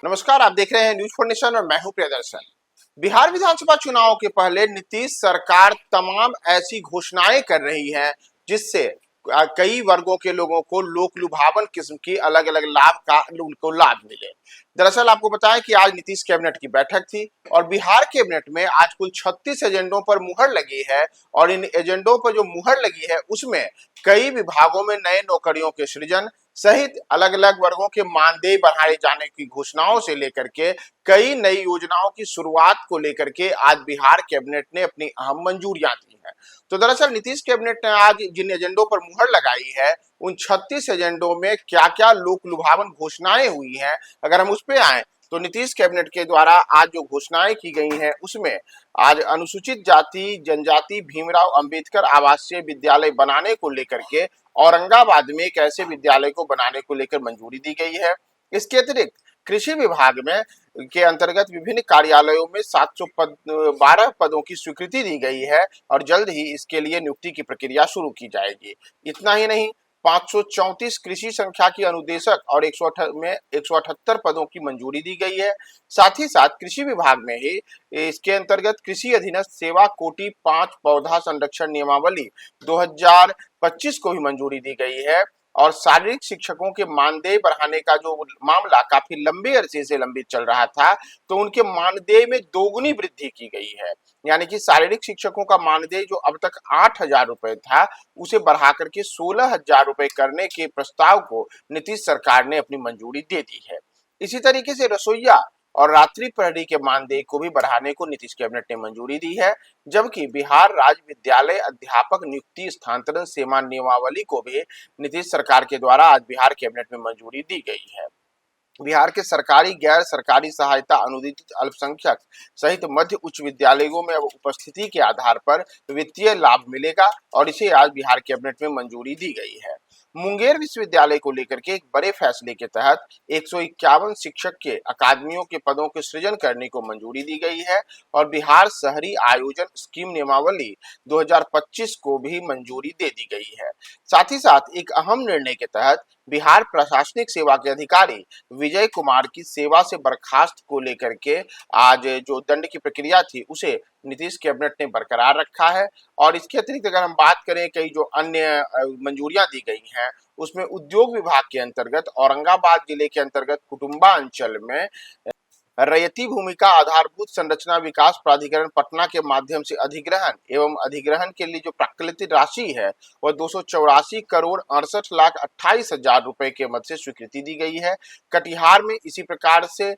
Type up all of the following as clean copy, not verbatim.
नमस्कार, आप देख रहे हैं न्यूज फॉर नेशन और मैं हूं प्रियदर्शन। बिहार विधानसभा चुनाव के पहले नीतीश सरकार तमाम ऐसी घोषणाएं कर रही है जिससे कई वर्गों के लोगों को लोक लुभावन किस्म की अलग अलग लाभ का उनको लाभ मिले। दरअसल आपको बताएं कि आज नीतीश कैबिनेट की बैठक थी और बिहार कैबिनेट में आज कुल 36 एजेंडों पर मुहर लगी है और इन एजेंडों पर जो मुहर लगी है उसमें कई विभागों में नए नौकरियों के सृजन सहित अलग अलग वर्गों के मानदेय बढ़ाए जाने की घोषणाओं से लेकर के कई नई योजनाओं की शुरुआत को लेकर के आज बिहार कैबिनेट ने अपनी अहम मंजूरियां दी हैं। तो दरअसल नीतीश कैबिनेट ने आज जिन एजेंडों पर मुहर लगाई है उन 36 एजेंडों में क्या क्या लोक लुभावन घोषणाएं हुई हैं, अगर हम उस पे आए तो नीतीश कैबिनेट के द्वारा आज जो घोषणाएं की गई हैं उसमें आज अनुसूचित जाति जनजाति भीमराव अंबेडकर आवासीय विद्यालय बनाने को लेकर के औरंगाबाद में एक ऐसे विद्यालय को बनाने को लेकर मंजूरी दी गई है। इसके अतिरिक्त कृषि विभाग में के अंतर्गत विभिन्न कार्यालयों में 712 पदों की स्वीकृति दी गई है और जल्द ही इसके लिए नियुक्ति की प्रक्रिया शुरू की जाएगी। इतना ही नहीं, 534 कृषि संख्या की अनुदेशक और 178 पदों की मंजूरी दी गई है। साथ ही साथ कृषि विभाग में ही इसके अंतर्गत कृषि अधीनस्थ सेवा कोटि 5 पौधा संरक्षण नियमावली 2025 को भी मंजूरी दी गई है और शारीरिक शिक्षकों के मानदेय बढ़ाने का जो मामला काफी लंबे अरसे से लंबित चल रहा था तो उनके मानदेय में दोगुनी वृद्धि की गई है। यानी कि शारीरिक शिक्षकों का मानदेय जो अब तक 8,000 रुपए था उसे बढ़ा करके 16,000 रुपए करने के प्रस्ताव को नीतीश सरकार ने अपनी मंजूरी दे दी है। इसी तरीके से रसोईया और रात्रि प्रहरी के मानदेय को भी बढ़ाने को नीतीश कैबिनेट ने मंजूरी दी है, जबकि बिहार राज्य विद्यालय अध्यापक नियुक्ति स्थानांतरण सेवा नियमावली को भी नीतीश सरकार के द्वारा आज बिहार कैबिनेट में मंजूरी दी गई है। बिहार के सरकारी गैर सरकारी सहायता अनुदानित अल्पसंख्यक सहित मध्य उच्च विद्यालयों में अब उपस्थिति के आधार पर वित्तीय लाभ मिलेगा और इसे आज बिहार कैबिनेट में मंजूरी दी गई है। मुंगेर विश्वविद्यालय को लेकर के एक बड़े फैसले के तहत 151 शिक्षक के अकादमियों के पदों के सृजन करने को मंजूरी दी गई है और बिहार शहरी आयोजन स्कीम नियमावली 2025 को भी मंजूरी दे दी गई है। साथ ही साथ एक अहम निर्णय के तहत बिहार प्रशासनिक सेवा के अधिकारी विजय कुमार की सेवा से बर्खास्त को लेकर के आज जो दंड की प्रक्रिया थी उसे नीतीश कैबिनेट ने बरकरार रखा है। और इसके अतिरिक्त अगर हम बात करें कई जो अन्य मंजूरियां दी गई हैं उसमें उद्योग विभाग के अंतर्गत औरंगाबाद जिले के अंतर्गत कुटुंबा अंचल में रैयती भूमि का आधारभूत संरचना विकास प्राधिकरण पटना के माध्यम से अधिग्रहण एवं अधिग्रहण के लिए जो प्राकृतिक राशि है वह 284 करोड़ 68 लाख 28 हजार रुपए के मद से स्वीकृति दी गई है। कटिहार में इसी प्रकार से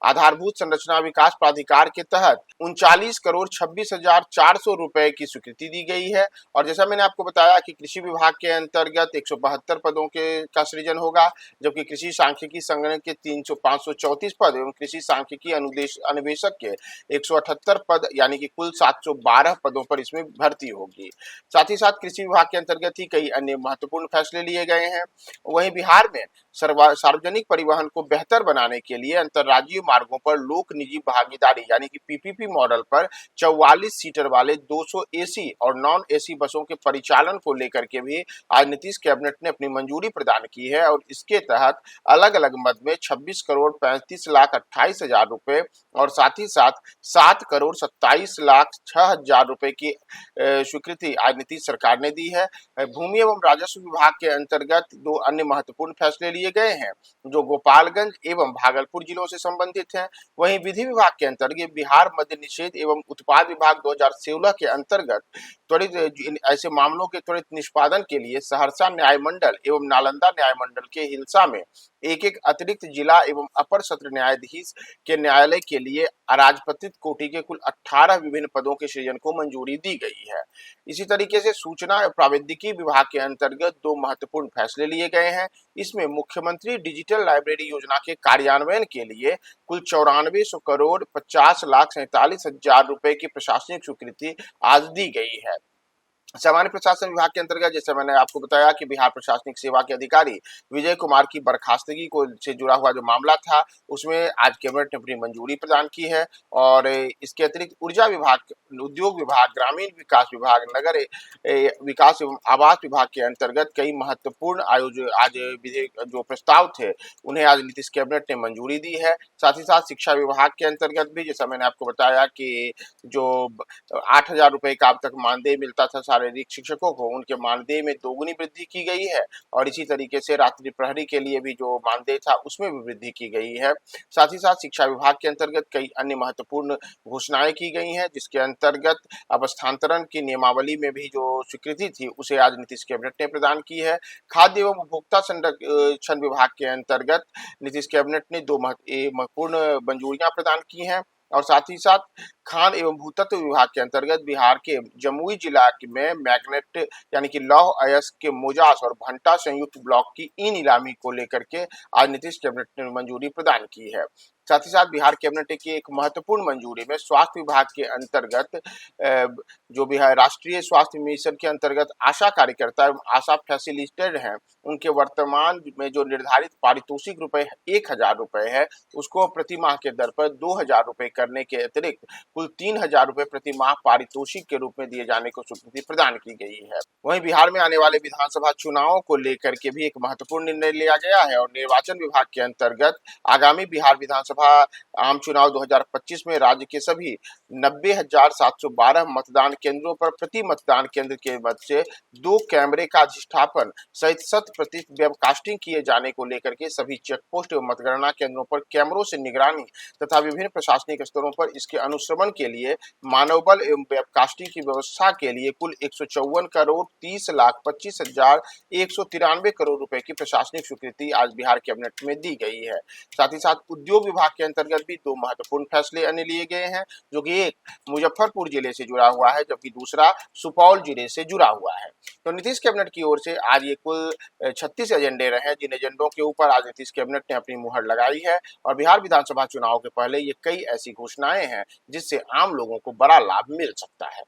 आधारभूत संरचना विकास प्राधिकार के तहत 39 करोड़ 26 हजार 400 रुपए की स्वीकृति दी गई है। और जैसा मैंने आपको बताया कि कृषि विभाग के अंतर्गत 172 पदों का सृजन होगा, जबकि कृषि सांख्यिकी संगणक के 534 पद एवं कृषि सांख्यिकी अन्वेषक के 178 पद यानी कि कुल 712 पदों पर इसमें भर्ती होगी। साथ ही साथ कृषि विभाग के अंतर्गत ही कई अन्य महत्वपूर्ण फैसले लिए गए हैं। वहीं बिहार में सार्वजनिक परिवहन को बेहतर बनाने के लिए अंतर्राज्यीय मार्गों पर लोक निजी भागीदारी यानी कि पीपीपी मॉडल पर 44 सीटर वाले 200 एसी और नॉन एसी बसों के परिचालन को लेकर के भी आज नीतीश कैबिनेट ने अपनी मंजूरी प्रदान की है और इसके तहत अलग अलग मद में 26 करोड़ 35 लाख 28 हजार रुपए और साथ ही साथ 7 करोड़ 27 लाख 6 हजार रुपए की स्वीकृति आज नीतीश सरकार ने दी है। भूमि एवं राजस्व विभाग के अंतर्गत दो अन्य महत्वपूर्ण फैसले लिए गए हैं जो गोपालगंज एवं भागलपुर जिलों से संबंधित हैं। वहीं विधि विभाग के अंतर्गत बिहार मद्य निषेध एवं उत्पाद विभाग 2016 के अंतर्गत त्वरित ऐसे मामलों के त्वरित निष्पादन के लिए सहरसा न्याय मंडल एवं नालंदा न्याय मंडल के हिलसा में एक एक अतिरिक्त जिला एवं अपर सत्र न्यायाधीश के न्यायालय के लिए अराजपत्रित कोटि के कुल 18 विभिन्न पदों के सृजन को मंजूरी दी गई है। इसी तरीके से सूचना और प्रावैधिकी विभाग के अंतर्गत दो महत्वपूर्ण फैसले लिए गए हैं। इसमें मुख्यमंत्री डिजिटल लाइब्रेरी योजना के कार्यान्वयन के लिए कुल 94 करोड़ 50 लाख 47 हजार रुपए की प्रशासनिक स्वीकृति आज दी गई है। सामान्य प्रशासन विभाग के अंतर्गत जैसे मैंने आपको बताया कि बिहार प्रशासनिक सेवा के अधिकारी विजय कुमार की बर्खास्तगी को से जुड़ा हुआ जो मामला था, उसमें आज कैबिनेट ने अपनी मंजूरी प्रदान की है। और इसके अतिरिक्त ऊर्जा विभाग, उद्योग विभाग, ग्रामीण विकास विभाग, नगर विकास एवं आवास विभाग के अंतर्गत कई महत्वपूर्ण आज विधेयक जो प्रस्ताव थे, उन्हें आज नीतीश कैबिनेट ने मंजूरी दी है। साथ ही साथ शिक्षा विभाग के अंतर्गत भी जैसा मैंने आपको बताया कि जो 8,000 रुपए का अब तक मानदेय मिलता था शारीरिक शिक्षकों को, उनके मानदेय में दोगुनी वृद्धि की गई है। और इसी तरीके से रात्रि प्रहरी के लिए भी जो मानदेय था उसमें भी वृद्धि की गई है। साथ ही साथ शिक्षा विभाग के अंतर्गत कई अन्य महत्वपूर्ण घोषणाएं की गई हैं, जिसके अंतर्गत अब स्थानांतरण की नियमावली में भी जो स्वीकृति थी उसे आज नीतीश कैबिनेट ने प्रदान की है। खाद्य एवं उपभोक्ता संरक्षण विभाग के अंतर्गत नीतीश कैबिनेट ने दो महत्वपूर्ण मंजूरियां प्रदान की हैं। और साथ ही साथ खान एवं भूतत्व विभाग के अंतर्गत बिहार के जमुई जिला में मैग्नेट यानी कि लौह अयस्क के मोजास और भंटा संयुक्त ब्लॉक की ई नीलामी को लेकर के आज नीतीश कैबिनेट ने मंजूरी प्रदान की है। साथ ही साथ बिहार कैबिनेट की एक महत्वपूर्ण मंजूरी में स्वास्थ्य विभाग के अंतर्गत जो बिहार राष्ट्रीय स्वास्थ्य मिशन के अंतर्गत आशा कार्यकर्ता एवं आशा फैसिलिटेटर हैं, उनके वर्तमान में जो निर्धारित पारितोषिक रुपए 1,000 रुपए है, उसको प्रति माह के दर पर 2,000 रुपए करने के अतिरिक्त कुल 3,000 रुपए प्रति माह पारितोषिक के रूप में दिए जाने को स्वीकृति प्रदान की गई है। वहीं बिहार में आने वाले विधानसभा चुनावों को लेकर के भी एक महत्वपूर्ण निर्णय लिया गया है। और निर्वाचन विभाग के अंतर्गत आगामी बिहार विधानसभा आम चुनाव 2025 में राज्य के सभी 90,712 मतदान केंद्रों पर प्रति मतदान केंद्र के मध्य से 2 कैमरे का अधिष्ठापन सहित 100% वेबकास्टिंग किए जाने को लेकर के सभी चेकपोस्ट एवं मतगणना केंद्रों पर कैमरों से निगरानी तथा विभिन्न प्रशासनिक स्तरों पर इसके अनुश्रवण के लिए मानव बल एवं वेबकास्टिंग की व्यवस्था के लिए कुल 154 करोड़ 30,25,193 करोड़ रुपए की प्रशासनिक स्वीकृति आज बिहार कैबिनेट में दी गई है। साथ ही साथ उद्योग विभाग के अंतर्गत भी 2 महत्वपूर्ण फैसले अन्य लिए गए हैं, जो कि एक मुजफ्फरपुर जिले से जुड़ा हुआ है, जबकि दूसरा सुपौल जिले से जुड़ा हुआ है। तो नीतीश कैबिनेट की ओर से आज ये कुल 36 एजेंडे रहे, जिन एजेंडों के ऊपर आज नीतीश कैबिनेट ने अपनी मुहर लगाई है। और बिहार विधानसभा चुनाव के पहले ये कई ऐसी घोषणाएं हैं जिससे आम लोगों को बड़ा लाभ मिल सकता है।